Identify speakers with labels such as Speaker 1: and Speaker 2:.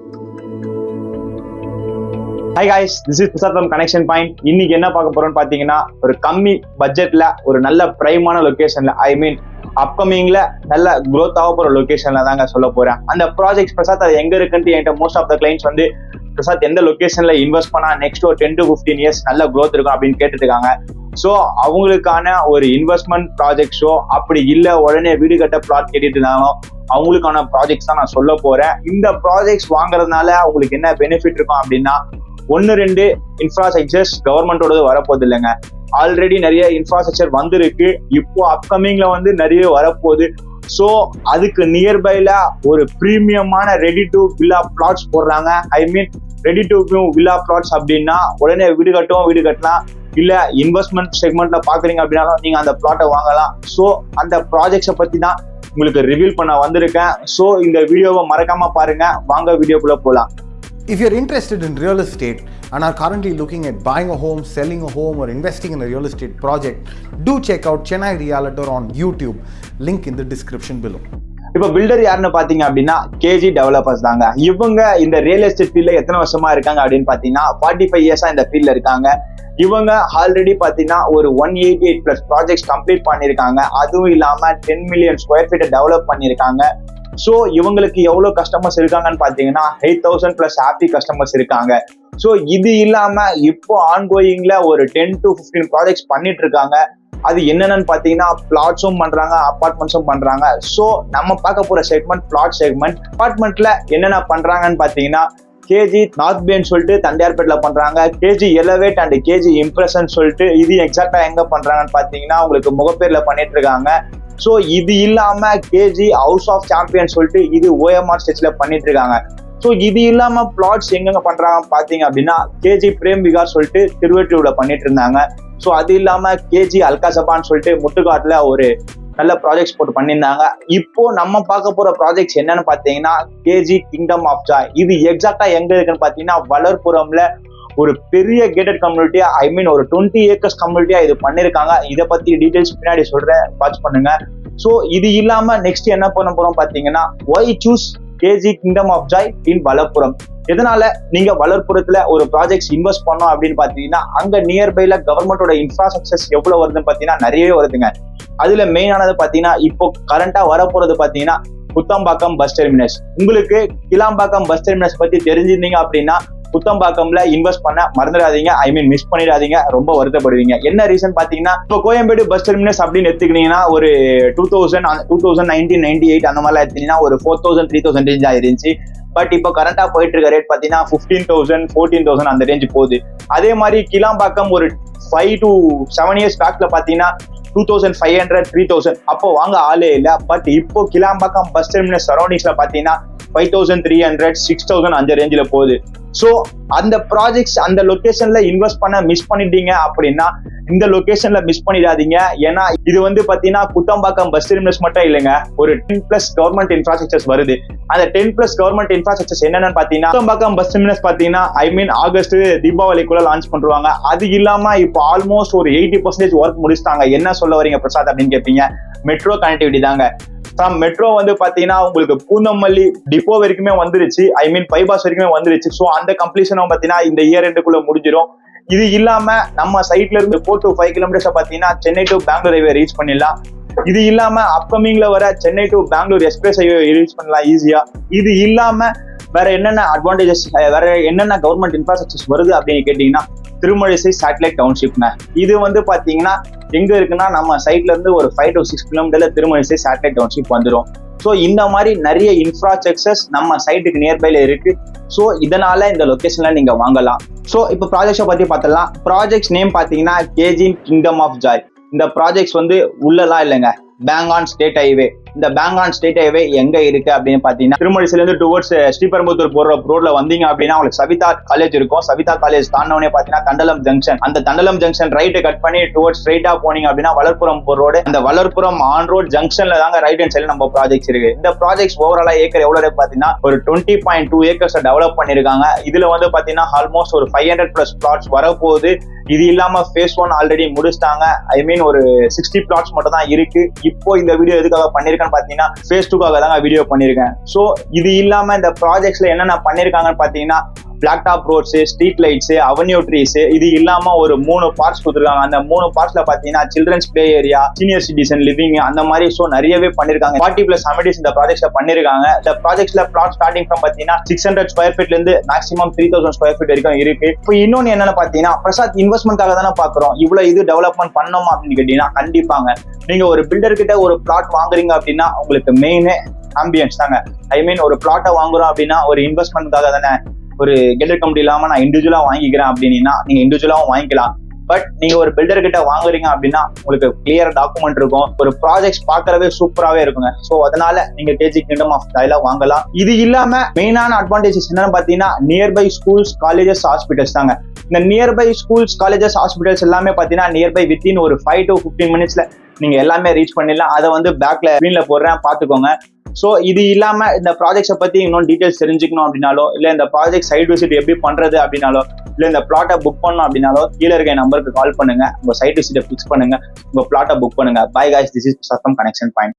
Speaker 1: Hi guys, this is Prasad from Connection Point. இன்னைக்கு என்ன பார்க்க போறோம்னு பாத்தீங்கன்னா, ஒரு கம்மி பட்ஜெட்ல ஒரு நல்ல பிரைமான லொகேஷன்ல, அப்கமிங்ல நல்ல growth ஆக போற லொகேஷன்ல தாங்க சொல்ல போறேன். அந்த ப்ராஜெக்ட் பிரசாத் அது எங்க இருக்குன்னு என்கிட்ட மோஸ்ட் ஆஃப் த கிளைண்ட்ஸ் வந்து பிரசாத் எந்த லொகேஷன்ல இன்வெஸ்ட் பண்ணா நெக்ஸ்ட் ஒரு 10 to 15 years நல்ல growth இருக்கும் அப்படின்னு கேட்டுட்டு இருக்காங்க. ஸோ அவங்களுக்கான ஒரு இன்வெஸ்ட்மெண்ட் ப்ராஜெக்ட் ஷோ அப்படி இல்லை உடனே வீடு கட்ட பிளாட் கேட்டுட்டு இருந்தாலும் அவங்களுக்கான ப்ராஜெக்ட்ஸ் தான் நான் சொல்ல போறேன். இந்த ப்ராஜெக்ட்ஸ் வாங்குறதுனால அவங்களுக்கு என்ன பெனிஃபிட் இருக்கும் அப்படின்னா, 1-2 இன்ஃப்ராஸ்ட்ரக்சர்ஸ் கவர்மெண்டோடது வரப்போகுது இல்லைங்க. ஆல்ரெடி நிறைய இன்ஃப்ராஸ்ட்ரக்சர் வந்திருக்கு, இப்போ அப்கமிங்ல வந்து நிறைய வரப்போகுது. ஸோ அதுக்கு நியர்பைல ஒரு ப்ரீமியமான ரெடி டு வில்லா பிளாட்ஸ் போடுறாங்க. ரெடி டு வில்லா பிளாட்ஸ் அப்படின்னா உடனே வீடு கட்டலாம், இல்ல இன்வெஸ்ட்மெண்ட் செக்மெண்ட்ல பாக்குறீங்க அப்படின்னாலும் நீங்க அந்த பிளாட்டை வாங்கலாம். ஸோ அந்த ப்ராஜெக்ட்ஸை பத்தி தான் உங்களுக்கு ரிவீல் பண்ண வந்திருக்கேன். ஸோ இந்த வீடியோவை மறக்காம பாருங்க. வாங்க வீடியோக்குள்ள போலாம்.
Speaker 2: If you're interested in real estate and are currently looking at buying a home, selling a home or investing in a real estate project, do check out Chennai Realtor on YouTube. Link in the description below.
Speaker 1: இப்போ filter யாருன்னு பாத்தீங்க அப்படின்னா KG developers தாங்க. இவங்க இந்த real estate ஃபீல்ட்ல எத்தனை வருஷமா இருக்காங்க அப்படின்னு பாத்தீங்கன்னா 45 இயர்ஸா இந்த ஃபீல்ட்ல இருக்காங்க. இவங்க ஆல்ரெடி பாத்தீங்கன்னா ஒரு 188+ ப்ராஜெக்ட்ஸ் கம்ப்ளீட் பண்ணிருக்காங்க. அதுவும் இல்லாம 10 மில்லியன் ஸ்கொயர் ஃபீட் டெவலப் பண்ணிருக்காங்க. ஸோ இவங்களுக்கு எவ்வளவு கஸ்டமர்ஸ் இருக்காங்கன்னு பாத்தீங்கன்னா 8,000+ ஹாப்பி கஸ்டமர்ஸ் இருக்காங்க. ஸோ இது இல்லாம இப்போ ஆன்கோயிங்ல ஒரு 10 to 15 ப்ராஜெக்ட்ஸ் பண்ணிட்டு இருக்காங்க. அது என்னென்னு பாத்தீங்கன்னா பிளாட்ஸும் பண்றாங்க, அபார்ட்மெண்ட்ஸும் பண்றாங்க. ஸோ நம்ம பார்க்க போற செக்மெண்ட் பிளாட் செக்மெண்ட். அபார்ட்மெண்ட்ல என்னென்ன பண்றாங்கன்னு பாத்தீங்கன்னா, கேஜி நார்த் பேன்னு சொல்லிட்டு தண்டையார்பேட்ல பண்றாங்க, KG elevate and KG impression சொல்லிட்டு இது எக்ஸாக்டா எங்க பண்றாங்கன்னு பாத்தீங்கன்னா உங்களுக்கு முகப்பேர்ல பண்ணிட்டு இருக்காங்க. ஸோ இது இல்லாம கேஜி ஹவுஸ் ஆஃப் சாம்பியன் சொல்லிட்டு இது OMR ஸ்டேஜ்ல பண்ணிட்டு இருக்காங்க. ஸோ இது இல்லாம பிளாட்ஸ் எங்கெங்க பண்றாங்க பாத்தீங்க அப்படின்னா, கேஜி பிரேம் விகார் சொல்லிட்டு திருவெற்றியூர்ல பண்ணிட்டு இருந்தாங்க. ஸோ அது இல்லாம கேஜி அல்காசபான்னு சொல்லிட்டு முட்டுக்காட்டுல ஒரு நல்ல ப்ராஜெக்ட்ஸ் போட்டு பண்ணியிருந்தாங்க. இப்போ நம்ம பார்க்க போற ப்ராஜெக்ட்ஸ் என்னன்னு பாத்தீங்கன்னா கேஜி கிங்டம் ஆஃப் ஜாய். இது எக்ஸாக்டா எங்க இருக்குன்னு பாத்தீங்கன்னா வளர்புரம்ல ஒரு பெரிய கேட்டட் கம்யூனிட்டியா, ஒரு 20 ஏக்கர்ஸ் கம்யூனிட்டியா இது பண்ணிருக்காங்க. இதை பத்தி டீடைல்ஸ் பின்னாடி சொல்றேன், வாட்ச் பண்ணுங்க. ஸோ இது இல்லாம நெக்ஸ்ட் என்ன பண்ண போறோம் பாத்தீங்கன்னா, why choose KG Kingdom of Joy in Valarpuram. எதனால நீங்க வளர்புரத்துல ஒரு ப்ராஜெக்ட்ஸ் இன்வெஸ்ட் பண்ணோம் அப்படின்னு பாத்தீங்கன்னா, அங்க நியர்பைல கவர்மெண்டோட இன்ஃப்ராஸ்ட்ரக்சர்ஸ் எவ்வளவு வருதுன்னு பாத்தீங்கன்னா நிறையவே வருதுங்க. அதுல மெயினானது பாத்தீங்கன்னா இப்போ கரண்டா வரப்போறது பாத்தீங்கன்னா புத்தம்பாக்கம் பஸ் டெர்மினஸ். உங்களுக்கு கிளாம்பாக்கம் பஸ் டெர்மினஸ் பத்தி தெரிஞ்சிருந்தீங்க அப்படின்னா புத்தம்பாக்கம்ல இன்வெஸ்ட் பண்ண மறந்துடாதீங்க, மிஸ் பண்ணிடாதீங்க, ரொம்ப வருத்தப்படுவீங்க. என்ன ரீசன் பாத்தீங்கன்னா, இப்போ கோயம்பேடு பஸ் டெர்மினஸ் அப்படின்னு எடுத்துக்கிட்டீங்கன்னா ஒரு 2019-98 அந்த மாதிரிலாம் எடுத்தீங்கன்னா ஒரு 4,000 3,000 ரேஞ்ச் ஆயிருந்துச்சு. பட் இப்போ கரண்டா போயிட்டு இருக்க ரேட் பாத்தீங்கன்னா 15,000 14,000 அந்த ரேஞ்ச் போகுது. அதே மாதிரி கிளாம்பாக்கம் ஒரு 5 to 7 years பேக்ல பாத்தீங்கன்னா 2,500 3,000 அப்போ வாங்க ஆளே இல்ல. பட் இப்போ கிளாம்பாக்கம் பஸ் டெர்மினஸ் சரௌண்டிங்ஸ்ல பாத்தீங்கன்னா 5,300 6,000 அந்த ரேஞ்சில போகுது. ஸோ அந்த ப்ராஜெக்ட்ஸ் அந்த லொகேஷன்ல இன்வெஸ்ட் பண்ண மிஸ் பண்ணிட்டீங்க அப்படின்னா இந்த லொகேஷன்ல மிஸ் பண்ணிடாதீங்க. ஏன்னா இது வந்து பாத்தீங்கன்னா குத்தம்பாக்கம் பஸ் டெர்மினஸ் மட்டும் இல்லைங்க, ஒரு 10+ கவர்மெண்ட் இன்ஃப்ராஸ்ட்ரக்சர்ஸ் வருது. அந்த 10+ கவர்மெண்ட் இன்ஃப்ராஸ்ட்ரக்சர்ஸ் என்னன்னு பாத்தீங்கன்னா, குத்தம்பாக்கம் பஸ் டெர்மினஸ் பாத்தீங்கன்னா ஆகஸ்ட் தீபாவளிக்குள்ள லான்ச் பண்றாங்க. அது இல்லாம இப்போ ஆல்மோஸ்ட் ஒரு 80% ஒர்க் முடிச்சிட்டாங்க. என்ன சொல்ல வரீங்க பிரசாத் அப்படின்னு கேட்பீங்க, மெட்ரோ கனெக்டிவிட்டி தாங்க. மெட்ரோ வந்து பாத்தீங்கன்னா உங்களுக்கு பூந்தமல்லி டிப்போ வரைக்குமே வந்துருச்சு, பைபாஸ் வரைக்குமே வந்துருச்சு. ஸோ அந்த கம்ப்ளீஷனும் பாத்தீங்கன்னா இந்த இயர் எண்டுக்குள்ள முடிஞ்சிடும். இது இல்லாம நம்ம சைட்ல இருந்து 4 to 5 கிலோமீட்டர்ஸ் பாத்தீங்கன்னா Chennai to Bangalore highway reach பண்ணிடலாம். இது இல்லாம அப்கமிங்ல வர Chennai to Bangalore express highway reach பண்ணலாம் ஈஸியா. இது இல்லாம வேற என்னென்ன அட்வான்டேஜஸ், வேற என்னென்ன கவர்மெண்ட் இன்ஃப்ராஸ்ட்ரக்சர்ஸ் வருது அப்படின்னு கேட்டீங்கன்னா, திருமழிசை சேட்டலைட் டவுன்ஷிப்ங்க. இது வந்து பாத்தீங்கன்னா எங்க இருக்குன்னா நம்ம சைட்ல இருந்து ஒரு 5 to 6 கிலோமீட்டர்ல திருமழிசை சேட்டலைட் டவுன்ஷிப் வந்துடும். ஸோ இந்த மாதிரி நிறைய இன்ஃப்ராஸ்ட்ரக்சர்ஸ் நம்ம சைட்டுக்கு நியர்பைல இருக்கு. ஸோ இதனால இந்த லொகேஷன்ல நீங்க வாங்கலாம். ஸோ இப்போ ப்ராஜெக்ட்ஸை பத்தி பார்த்தலாம். ப்ராஜெக்ட்ஸ் நேம் பாத்தீங்கன்னா கேஜி கிங்டம் ஆஃப் ஜாய். இந்த ப்ராஜெக்ட்ஸ் வந்து உள்ளலாம் இல்லைங்க, பேங்கான் ஸ்டேட் ஹைவே. இந்த பேங்கான் ஸ்டேட் ஹைவே எங்க இருக்கு அப்படின்னு பாத்தீங்கன்னா, திருமழிசையில இருந்து டுவர்ட்ஸ் ஸ்ரீபெரும்புத்தூர் போற ரோட்ல வந்தீங்க அப்படின்னா உங்களுக்கு சவிதா காலேஜ் இருக்கும். சவிதா காலேஜ் தாண்டவனே பாத்தீங்கன்னா தண்டலம் ஜங்ஷன். அந்த தண்டலம் ஜங்ஷன் ரைட் கட் பண்ணி டுவர்ட்ஸ் ஸ்ட்ரைட்டா போனீங்க அப்படின்னா வளர்புரம் ரோடு. அந்த வளர்புரம் ஆன் ரோட் ஜங்ஷன்ல தாங்க ரைட் ஹேண்ட் சைடுல நம்ம ப்ராஜெக்ட்ஸ் இருக்கு. இந்த ப்ராஜெக்ட்ஸ் ஓவராலா ஏக்கர் எவ்வளவு இருக்கு பாத்தீங்கன்னா ஒரு 20.2 ஏக்கர்ஸ் டெவலப் பண்ணிருக்காங்க. இதுல வந்து பாத்தீங்கன்னா ஆல்மோஸ்ட் ஒரு 500+ பிளாட்ஸ் வரப்போகுது. இது இல்லாம phase 1 ஆல்ரெடி முடிச்சிட்டாங்க. ஒரு 60 பிளாட்ஸ் மட்டும் தான் இருக்கு. இப்போ இந்த வீடியோ எதுக்காக பண்ணிருக்கேன் பண்ணிருக்காங்கன்னு பாத்தீங்கன்னா ஃபேஸ் 2க்காக தாங்க வீடியோ பண்ணிருக்கேன். ஸோ இது இல்லாம இந்த ப்ராஜெக்ட்ஸ்ல என்னென்ன பண்ணிருக்காங்கன்னு பாத்தீங்கன்னா black top roads, street lights, avenue trees, இது இல்லாம ஒரு 3 பார்ட்ஸ் கொடுத்துருக்காங்க. அந்த 3 பார்ட்ஸ்ல பாத்தீங்கன்னா children's play area, senior citizen living, அந்த மாதிரி ஸோ நிறையவே பண்ணிருக்காங்க. 40+ அமெனிட்டிஸ் இந்த ப்ராஜெக்ட்ல பண்ணிருக்காங்க. இந்த ப்ராஜெக்ட்ஸ்ல பிளாட் ஸ்டார்டிங் ஃப்ரம் பாத்தீங்கன்னா 600 ஸ்கொயர் ஃபீட்ல இருந்து மேக்ஸிமம் 3000 ஸ்கொயர் ஃபீட் வரைக்கும் இருக்கு. இப்போ இன்னொன்னு என்னன்னு பாத்தீங்கன்னா பிரசாத் இன்வெஸ்ட்மெண்ட்காக தானே பாக்குறோம், இவ்வளவு இது டெவலப்மெண்ட் பண்ணோமா அப்படின்னு கேட்டீங்கன்னா கண்டிப்பாங்க. நீங்க ஒரு பில்டர் கிட்ட ஒரு பிளாட் வாங்குறீங்க அப்படின்னா உங்களுக்கு மெயின் ஆம்பியன்ஸ் தாங்க. ஐ மீன் ஒரு பிளாட்டை வாங்குறோம் அப்படின்னா ஒரு இன்வெஸ்ட்மெண்ட்காக தானே, ஒரு கெட்டர் கம்பெனி இல்லாம நான் இண்டிவிஜுவலா வாங்கிக்கிறேன் அப்படின்னா நீங்க இண்டிவிஜுவலாவும் வாங்கிக்கலாம். பட் நீங்க ஒரு பில்டர் கிட்ட வாங்குறீங்க அப்படின்னா உங்களுக்கு கிளியர் டாக்குமெண்ட் இருக்கும், ஒரு ப்ராஜெக்ட் பாக்குறவே சூப்பராகவே இருக்குங்க. ஸோ அதனால நீங்க கேஜி கிங்டம் ஆஃப் தைலா வாங்கலாம். இது இல்லாம மெயினான அட்வான்டேஜஸ் என்னன்னு பாத்தீங்கன்னா நியர்பை ஸ்கூல்ஸ், காலேஜஸ், ஹாஸ்பிட்டல்ஸ் தாங்க. இந்த நியர்பை ஸ்கூல்ஸ், காலேஜஸ், ஹாஸ்பிட்டல்ஸ் எல்லாமே பாத்தீங்கன்னா நியர்பை வித்தின் ஒரு 5 to 15 மினிட்ஸ்ல நீங்க எல்லாமே ரீச் பண்ணிடலாம். அதை வந்து பேக்ல ஸ்கிரீன்ல போடுறேன் பாத்துக்கோங்க. ஸோ இது இல்லாம இந்த ப்ராஜெக்ட்ஸை பத்தி இன்னும் டீடைல்ஸ் தெரிஞ்சுக்கணும் அப்படின்னாலோ, இல்ல இந்த ப்ராஜெக்ட் சைட் விசிட் எப்படி பண்றது அப்படின்னாலோ, இல்ல இந்த பிளாட்டை புக் பண்ணணும் அப்படின்னாலோ கீழே இருக்க நம்பருக்கு கால் பண்ணுங்க. உங்க சைட் விசிட்டை பிக்ஸ் பண்ணுங்க, உங்க பிளாட்டை புக் பண்ணுங்க. பை காய்ஸ், திஸ் இஸ் சத்தம் கனெக்ஷன் பாயிண்ட்.